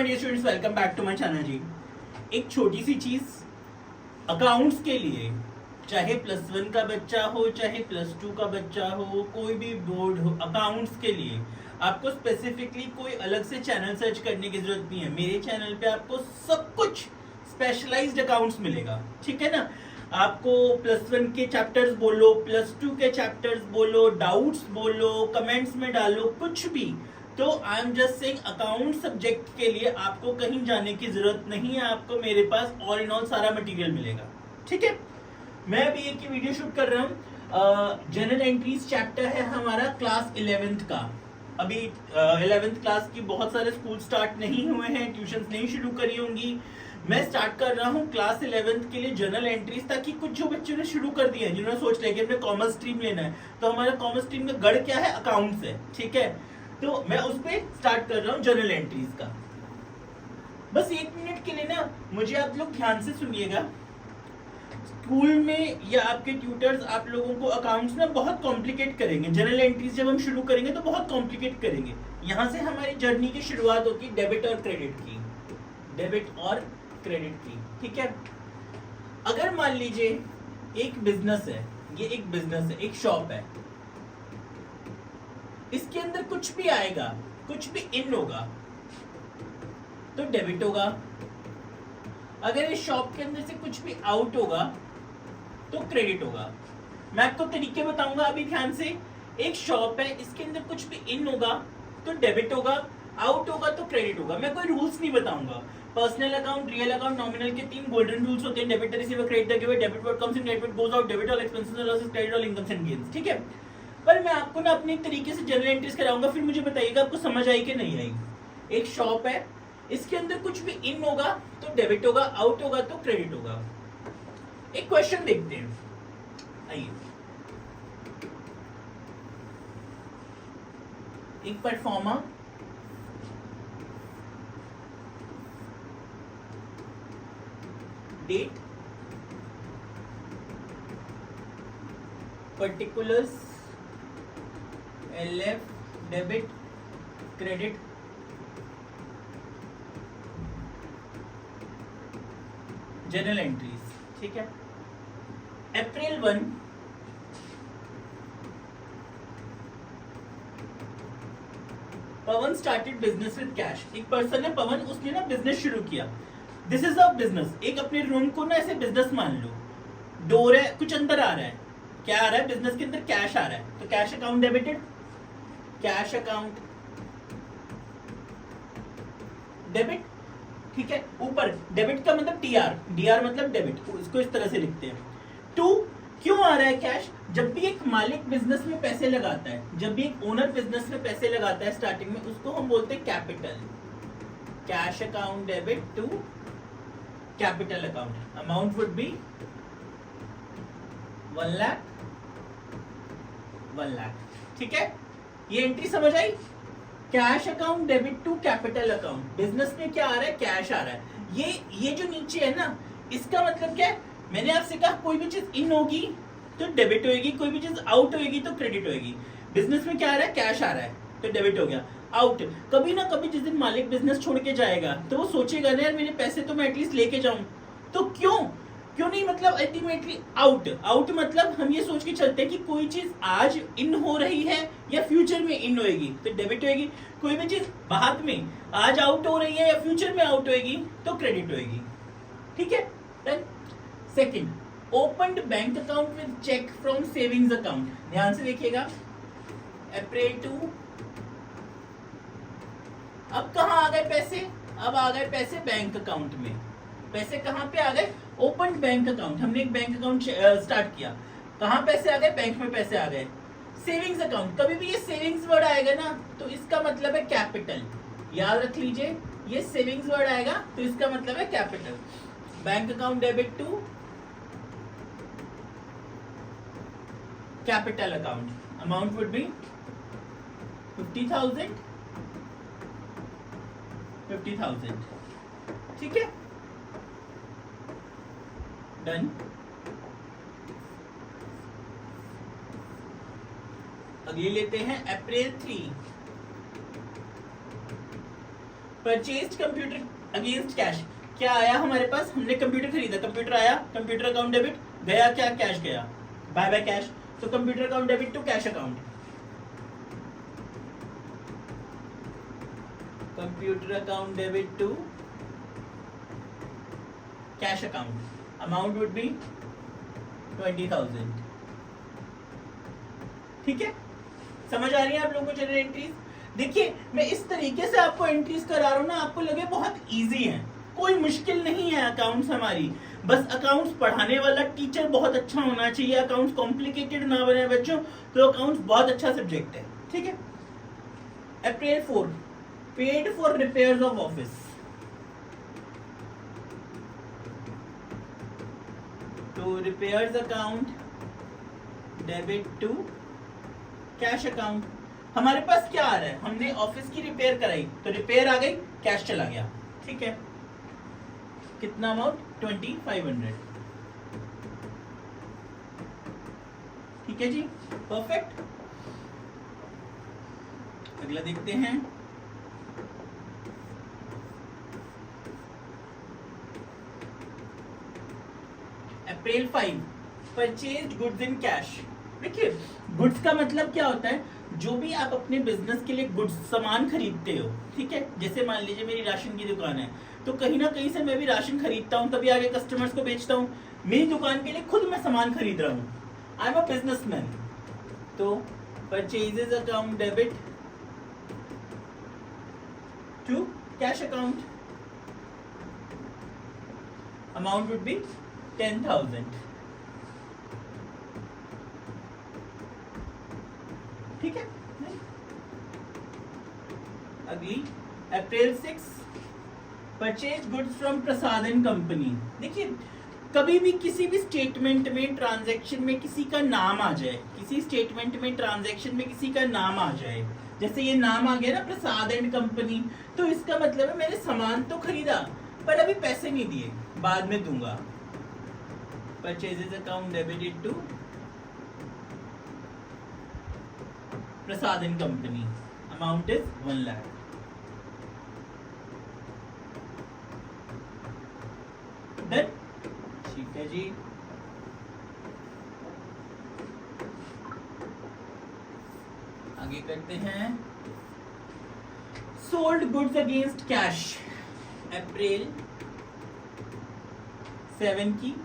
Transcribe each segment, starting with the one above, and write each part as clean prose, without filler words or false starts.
Dear students, welcome back to my channel जी। एक छोटी सी चीज अकाउंट्स के लिए, चाहे +1 का बच्चा हो चाहे +2 का बच्चा हो, कोई भी बोर्ड हो, अकाउंट्स के लिए आपको स्पेसिफिकली कोई अलग से चैनल सर्च करने की जरूरत नहीं है। मेरे चैनल पे आपको सब कुछ स्पेशलाइज्ड अकाउंट्स मिलेगा, ठीक है ना। आपको +1 के चैप्टर्स बोलो, +2 के चैप्टर्स बोलो, डाउट्स बोलो, कमेंट्स में डालो, कुछ भी। तो I am just saying account subject के लिए आपको कहीं जाने की जरूरत नहीं है। आपको मेरे पास ऑल इन ऑल सारा मटेरियल मिलेगा, ठीक है। मैं अभी एक ही वीडियो शूट कर रहा हूँ। जनरल एंट्रीज चैप्टर है हमारा क्लास 11th का। अभी 11th क्लास की बहुत सारे स्कूल स्टार्ट नहीं हुए हैं, ट्यूशंस नहीं शुरू करी होंगी। मैं स्टार्ट कर रहा हूँ क्लास 11th के लिए जनरल एंट्रीज, ताकि कुछ जो बच्चों ने शुरू कर दिया है, जिन्होंने सोच लिया कि हमने कॉमर्स स्ट्रीम लेना है, तो हमारा कॉमर्स स्ट्रीम का गढ़ क्या है, अकाउंट्स है, ठीक है। तो मैं उस पर स्टार्ट कर रहा हूँ जनरल एंट्रीज का। बस 1 मिनट के लिए ना मुझे आप लोग ध्यान से सुनिएगा। स्कूल में या आपके ट्यूटर्स आप लोगों को अकाउंट्स ना बहुत कॉम्प्लिकेट करेंगे। जनरल एंट्रीज जब हम शुरू करेंगे तो बहुत कॉम्प्लिकेट करेंगे। यहाँ से हमारी जर्नी की शुरुआत होती है डेबिट और क्रेडिट की, डेबिट और क्रेडिट की, ठीक है। अगर मान लीजिए एक बिजनेस है, ये एक बिजनेस है, एक शॉप है, इसके अंदर कुछ भी आएगा, कुछ भी इन होगा तो डेबिट होगा। अगर इस शॉप के अंदर से कुछ भी आउट होगा तो क्रेडिट होगा। मैं आपको तरीके बताऊंगा अभी ध्यान से। एक शॉप है, इसके अंदर कुछ भी इन होगा तो डेबिट होगा, आउट होगा तो क्रेडिट होगा। मैं कोई रूल्स नहीं बताऊंगा। Personal account, real account, nominal के 3 गोल्डन रूल्स होते हैं। Debit receiver, credit giver, debit what comes in, credit what goes out, debit all expenses and losses, credit all incomes and gains, ठीक है। पर मैं आपको ना अपने तरीके से जनरल एंट्रीज कराऊंगा, फिर मुझे बताइएगा आपको समझ आई कि नहीं आई। एक शॉप है, इसके अंदर कुछ भी इन होगा तो डेबिट होगा, आउट होगा तो क्रेडिट होगा। एक क्वेश्चन देखते हैं, आइए। एक proforma date particulars LF debit credit journal entries, ठीक है। April 1 Pavan started business with cash. एक पर्सन है पवन, उसने ना बिजनेस शुरू किया। This is a business. एक अपने रूम को ना ऐसे बिजनेस मान लो, डोर है, कुछ अंदर आ रहा है, क्या आ रहा है, बिजनेस के अंदर कैश आ रहा है, तो cash account debited, cash account debit, ठीक है। ऊपर डेबिट का मतलब DR मतलब डेबिट, इसको इस तरह से लिखते हैं। 2 क्यों आ रहा है कैश? जब भी एक मालिक बिजनेस में पैसे लगाता है, जब भी एक ओनर बिजनेस में पैसे लगाता है स्टार्टिंग में, उसको हम बोलते हैं capital. Cash account debit to capital account. Amount would be 1 lakh, 1 lakh, ठीक है। ये एंट्री समझ आई? Cash account debit to capital account. Business में क्या आ रहा है, कैश आ रहा है। ये जो नीचे है ना, इसका मतलब क्या है? मैंने आपसे कहा कोई भी चीज इन होगी तो डेबिट होगी, कोई भी चीज आउट होगी तो क्रेडिट होगी। बिजनेस में क्या आ रहा है, कैश आ रहा है तो डेबिट हो गया। आउट, कभी ना कभी जिस दिन मालिक बिजनेस छोड़ के जाएगा तो वो सोचेगा ना यार मेरे पैसे तो मैं एटलीस्ट लेके जाऊं, तो क्यों नहीं, मतलब अल्टीमेटली आउट मतलब हम ये सोच के चलते हैं कि कोई चीज आज इन हो रही है या फ्यूचर में इन होएगी तो डेबिट होएगी। कोई भी चीज बाद में आज आउट हो रही है या फ्यूचर में आउट होएगी तो क्रेडिट होएगी, ठीक है। Done. Second, opened bank account with cheque from savings account. ध्यान से देखिएगा, अप्रैल 2। अब कहां आ गए पैसे? अब आ गए पैसे बैंक अकाउंट में। पैसे कहां पे आ गए? Open bank account. हमने एक बैंक अकाउंट स्टार्ट किया, कहां पैसे आ गए? बैंक में पैसे आ गए। सेविंग्स अकाउंट, कभी भी ये सेविंग्स वर्ड आएगा ना तो इसका मतलब है कैपिटल। याद रख लीजिए, ये सेविंग्स वर्ड आएगा तो इसका मतलब है capital. Bank account debit to capital account. Amount would be 50,000, 50,000, ठीक है। डन। अगली लेते हैं April 3। Purchase computer against cash, क्या आया हमारे पास, हमने कंप्यूटर खरीदा, कंप्यूटर आया, कंप्यूटर अकाउंट डेबिट, गया क्या, कैश गया, बाय बाय कैश, तो computer account debit to cash account, computer account debit to cash account, amount would be 20,000। ठीक है, समझ आ रही है आप लोगों को जनरल एंट्रीज? देखिए मैं इस तरीके से आपको एंट्रीज करा रहा हूं ना, आपको लगे बहुत इजी है, कोई मुश्किल नहीं है अकाउंट्स हमारी, बस अकाउंट्स पढ़ाने वाला टीचर बहुत अच्छा होना चाहिए, अकाउंट्स कॉम्प्लिकेटेड ना बने बच्चों, तो अकाउंट्स बहुत अच्छा सब्जेक्ट है। ठीक है, April 4 paid for repairs of office, तो repairs account debit to cash account, हमारे पास क्या आ रहा है, हमने ऑफिस की रिपेयर कराई तो रिपेयर आ गई, कैश चला गया। ठीक है, कितना अमाउंट, 2500। ठीक है जी, परफेक्ट। अगला देखते हैं, अप्रैल 5 परचेज गुड्स इन कैश। देखिए गुड्स का मतलब क्या होता है, जो भी आप अपने बिजनेस के लिए गुड्स सामान खरीदते हो, ठीक है, जैसे मान लीजिए मेरी राशन की दुकान है, तो कहीं ना कहीं से मैं भी राशन खरीदता हूँ, तभी आगे कस्टमर्स को बेचता हूँ, मेरी दुकान के लिए खुद मैं सामान खरीद रहा हूँ, आई एम अ बिजनेसमैन, तो purchases account debit to cash account, amount would be 10,000। ठीक है, अगली April 6 purchase goods from Prasad and company. देखिए कभी भी किसी भी स्टेटमेंट में, ट्रांजैक्शन में किसी का नाम आ जाए, किसी स्टेटमेंट में, ट्रांजैक्शन में किसी का नाम आ जाए, जैसे ये नाम आ गया ना प्रसाद एंड कंपनी, तो इसका मतलब है मैंने सामान तो खरीदा पर अभी पैसे नहीं दिए, बाद में दूंगा। Purchases account debited to Prasad and company, amount is 1 lakh. Done, ठीक है जी। आगे करते हैं, sold goods against cash, April 7 की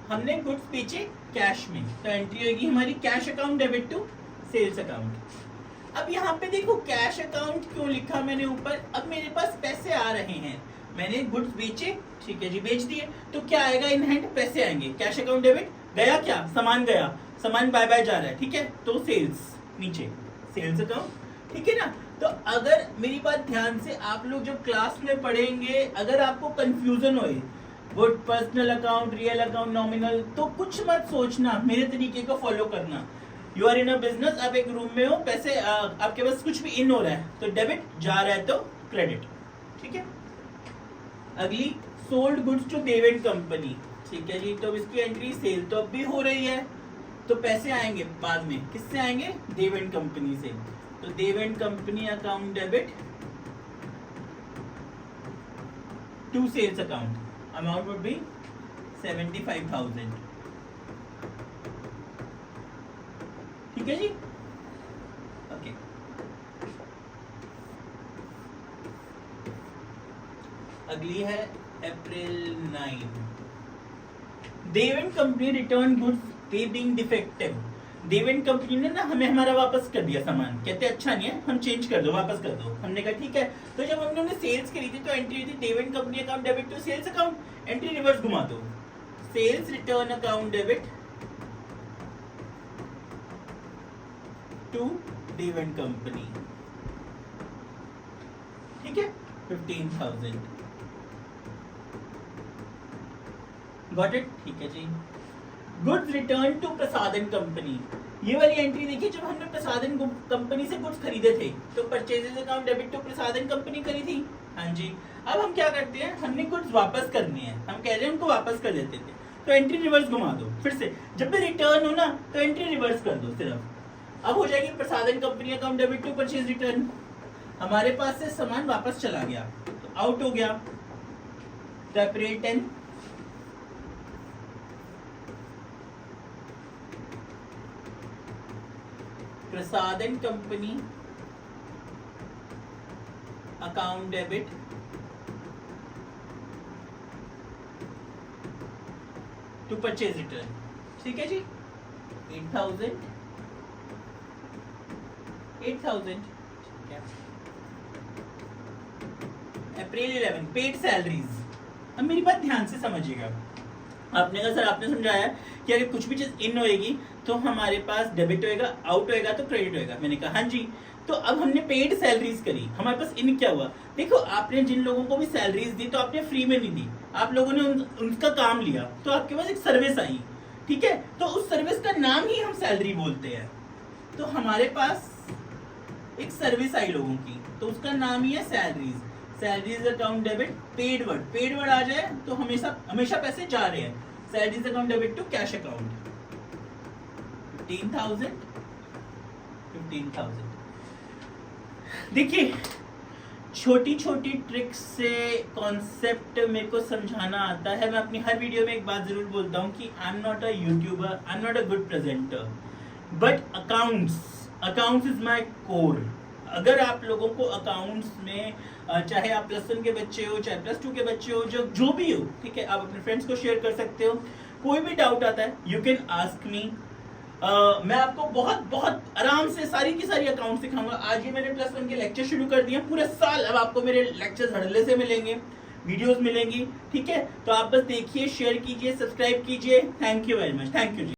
हमने गुड्स बेचे कैश में, तो एंट्री होगी हमारी cash account debit to sales account. अब यहाँ पे देखो कैश अकाउंट क्यों लिखा मैंने ऊपर, अब मेरे पास पैसे आ रहे हैं, मैंने गुड्स बेचे, ठीक है जी, बेच दिए, तो क्या आएगा इन हैंड, पैसे आएंगे, कैश अकाउंट डेबिट, गया क्या, सामान गया, सामान बाय बाय जा रहा है, ठीक है, तो सेल्स नीचे सेल्स अकाउंट। ठीक है ना, तो अगर मेरी बात ध्यान से आप लोग जब क्लास में पढ़ेंगे, अगर आपको कंफ्यूजन होए वो personal account, real account, nominal, तो कुछ मत सोचना, मेरे तरीके को फॉलो करना। You are in a business, आप एक रूम में हो, पैसे आपके पास कुछ भी इन हो रहा है तो डेबिट, जा रहा है तो क्रेडिट। ठीक है, अगली sold goods to Dev and company. ठीक है जी, तो इसकी एंट्री सेल तो अब भी हो रही है, तो पैसे आएंगे बाद में, किससे आएंगे, देव एंड कंपनी से, तो Dev and company account debit to sales account, amount would be 75,000। ठीक है जी, ओके। अगली है April 9 Dev and company return goods they being defective. Dev and company ने ना हमें हमारा वापस कर दिया सामान, कहते अच्छा नहीं है, हम चेंज कर दो, वापस कर दो। हमने कहा ठीक है, तो जब हमने उन्हें सेल्स करी थी तो एंट्री थी Dev and company account debit to sales account, entry reverse घुमा दो, sales return account debit to Dev and company. ठीक है, 15,000। गॉट इट, ठीक है जी। Goods return to Prasad and company, ये वाली एंट्री देखिए, जब हमने प्रसाद एंड कंपनी से गुड्स खरीदे थे तो purchases account debit to Prasad and company करी थी। हाँ जी, अब हम क्या करते हैं, हमने गुड्स वापस करनी है, हम कह रहे हैं उनको वापस कर देते थे, तो एंट्री रिवर्स घुमा दो, फिर से जब भी रिटर्न हो ना तो एंट्री रिवर्स कर दो सिर्फ, अब हो जाएगी Prasad and company account debit to purchase return. हमारे पास से सामान वापस चला गया तो आउट हो गया। तो April 10 Prasad and company account debit to purchase return. ठीक है जी, 8,000 अप्रैल 11 पेड सैलरीज। अब मेरी बात ध्यान से समझिएगा। आपने कहा सर आपने समझाया कि अगर कुछ भी चीज इन होएगी तो हमारे पास डेबिट होएगा, आउट होएगा तो क्रेडिट होएगा। मैंने कहा हाँ जी। तो अब हमने पेड सैलरीज करी, हमारे पास इन क्या हुआ? देखो आपने जिन लोगों को भी सैलरीज दी तो आपने फ्री में नहीं दी, आप लोगों ने उनका काम लिया, तो आपके पास एक सर्विस आई। ठीक है, तो उस सर्विस का नाम ही हम सैलरी बोलते हैं। तो हमारे पास एक सर्विस आई लोगों की, तो उसका नाम ही है salaries. Salaries account debit paid word आ जाए तो हमेशा हमेशा पैसे जा रहे हैं। Salaries account debit to cash account 15,000। देखिए छोटी छोटी ट्रिक्स से कॉन्सेप्ट मेरे को समझाना आता है। मैं अपनी हर वीडियो में एक बात जरूर बोलता हूँ कि I am not a YouTuber, I am not a good presenter, but accounts is my core. अगर आप लोगों को अकाउंट्स में चाहे आप +1 के बच्चे हो चाहे +2 के बच्चे हो, जो भी हो, ठीक है, आप अपने फ्रेंड्स को शेयर कर सकते हो। कोई भी डाउट आता है यू कैन आस्क मी। मैं आपको बहुत बहुत आराम से सारी की सारी अकाउंट सिखाऊंगा। आज ही मैंने +1 के लेक्चर शुरू कर दिए, पूरे साल अब आपको मेरे लेक्चर्स हड़ले से मिलेंगे, वीडियोस मिलेंगी। ठीक है, तो आप बस देखिए, शेयर कीजिए, सब्सक्राइब कीजिए। Thank you very much, thank you ji.